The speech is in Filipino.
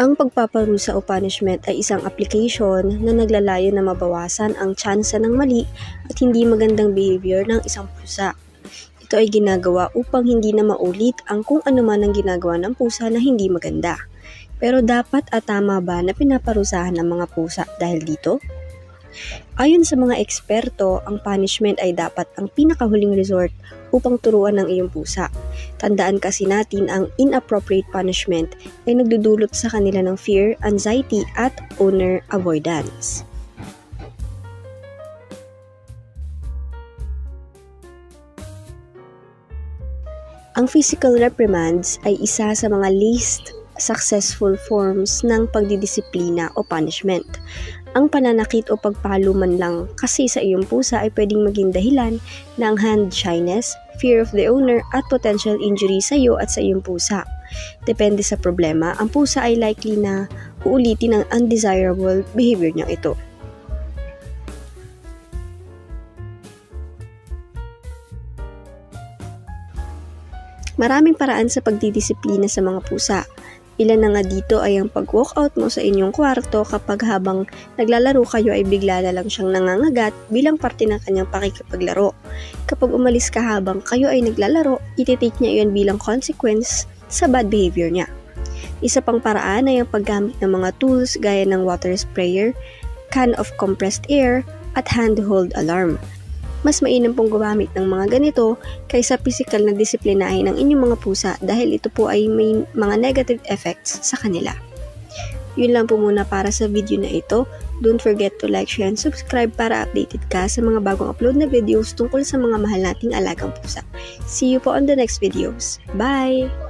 Ang pagpaparusa o punishment ay isang application na naglalayo na mabawasan ang tsansa ng mali at hindi magandang behavior ng isang pusa. Ito ay ginagawa upang hindi na maulit ang kung ano man ang ginagawa ng pusa na hindi maganda. Pero dapat at tama ba na pinaparusahan ang mga pusa dahil dito? Ayon sa mga eksperto, ang punishment ay dapat ang pinakahuling resort upang turuan ng iyong pusa. Tandaan kasi natin ang inappropriate punishment ay nagdudulot sa kanila ng fear, anxiety at owner avoidance. Ang physical reprimands ay isa sa mga least successful forms ng pagdidisiplina o punishment. Ang pananakit o pagpalo man lang kasi sa iyong pusa ay pwedeng maging dahilan ng hand shyness, fear of the owner at potential injury sa iyo at sa iyong pusa. Depende sa problema, ang pusa ay likely na uulitin ang undesirable behavior niya ito. Maraming paraan sa pagdidisiplina sa mga pusa. Ilan na nga dito ay ang pag-walkout mo sa inyong kwarto kapag habang naglalaro kayo ay bigla na lang siyang nangangagat bilang parte ng kanyang pakikipaglaro. Kapag umalis ka habang kayo ay naglalaro, ititake niya iyon bilang consequence sa bad behavior niya. Isa pang paraan ay ang paggamit ng mga tools gaya ng water sprayer, can of compressed air, at handhold alarm. Mas mainam pong gumamit ng mga ganito kaysa physical na disiplinahin ng inyong mga pusa dahil ito po ay may mga negative effects sa kanila. Yun lang po muna para sa video na ito. Don't forget to like, share, and subscribe para updated ka sa mga bagong upload na videos tungkol sa mga mahal nating alagang pusa. See you po on the next videos. Bye!